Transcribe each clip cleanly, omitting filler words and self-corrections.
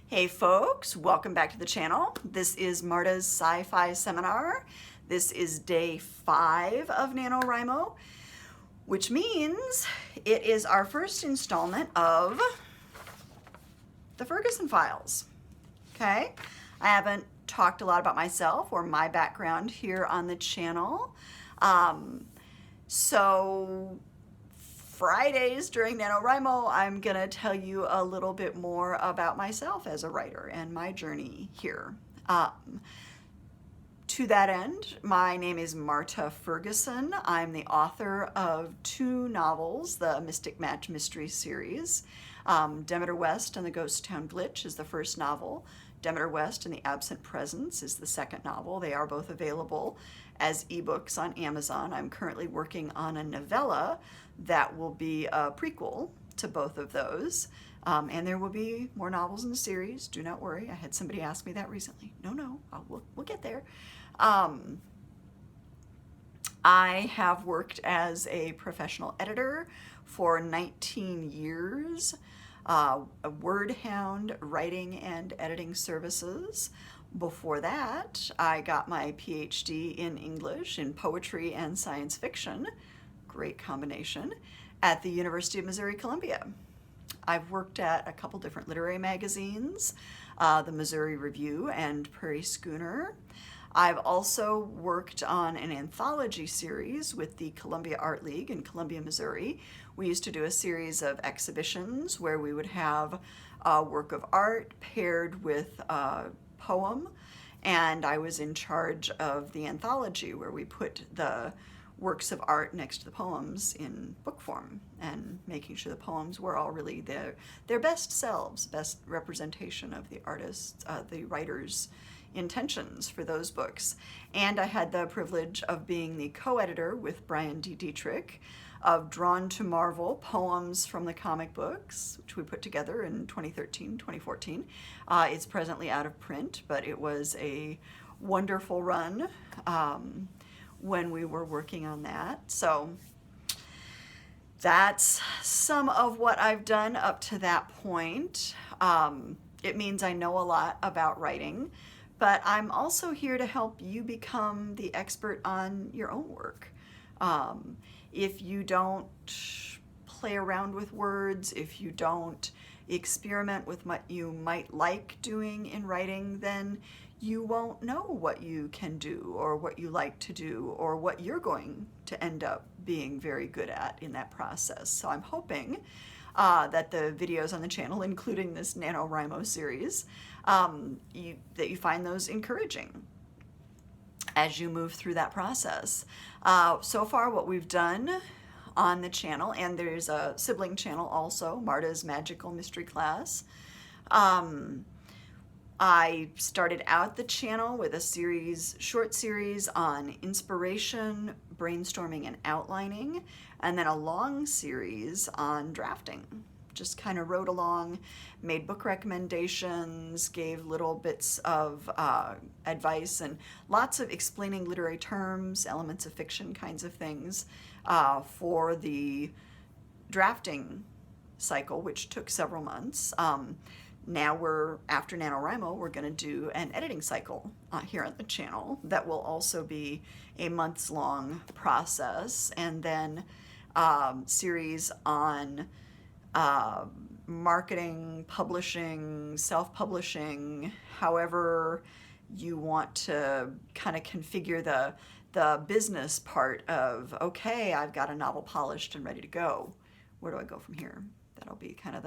Hey folks, welcome back to the channel. This is Marta's Sci-Fi Seminar. This is day 5 of NaNoWriMo, which means it is our first installment of the Ferguson files. Okay, I haven't talked a lot about myself or my background here on the channel. So Fridays during NaNoWriMo, I'm gonna tell you a little bit more about myself as a writer and my journey here. To that end, my name is Marta Ferguson. I'm the author of 2 novels, the Mystic Match Mystery Series. Demeter West and the Ghost Town Glitch is the first novel. Demeter West and the Absent Presence is the second novel. They are both available as ebooks on Amazon. I'm currently working on a novella that will be a prequel to both of those. And there will be more novels in the series. Do not worry. I had somebody ask me that recently. No, we'll get there. I have worked as a professional editor for 19 years, a word hound, writing and editing services. Before that, I got my PhD in English in poetry and science fiction, great combination, at the University of Missouri-Columbia. I've worked at a couple different literary magazines, the Missouri Review and Prairie Schooner. I've also worked on an anthology series with the Columbia Art League in Columbia, Missouri. We used to do a series of exhibitions where we would have a work of art paired with a poem, and I was in charge of the anthology where we put the works of art next to the poems in book form and making sure the poems were all really their best selves, best representation of the artist's, the writer's intentions for those books. And I had the privilege of being the co-editor with Brian D. Dietrich of Drawn to Marvel, Poems from the Comic Books, which we put together in 2013, 2014. It's presently out of print, but it was a wonderful run when we were working on that. So that's some of what I've done up to that point. It means I know a lot about writing, but I'm also here to help you become the expert on your own work. If you don't play around with words, if you don't experiment with what you might like doing in writing, then you won't know what you can do or what you like to do or what you're going to end up being very good at in that process. So I'm hoping that the videos on the channel, including this NaNoWriMo series, that you find those encouraging as you move through that process. So far what we've done on the channel, and there's a sibling channel also, Marta's Magical Mystery Class. I started out the channel with a short series on inspiration, brainstorming, and outlining, and then a long series on drafting. Just kind of wrote along, made book recommendations, gave little bits of advice, and lots of explaining literary terms, elements of fiction kinds of things for the drafting cycle, which took several months. Now after NaNoWriMo, we're going to do an editing cycle here on the channel that will also be a months-long process, and then series on marketing, publishing, self-publishing, however you want to kind of configure the business part of, okay, I've got a novel polished and ready to go. Where do I go from here? That'll be kind of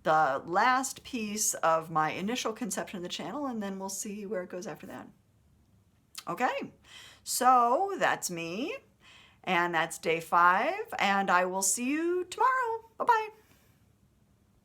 the last piece of my initial conception of the channel, and then we'll see where it goes after that. Okay, so that's me, and that's day 5, and I will see you tomorrow. Bye-bye.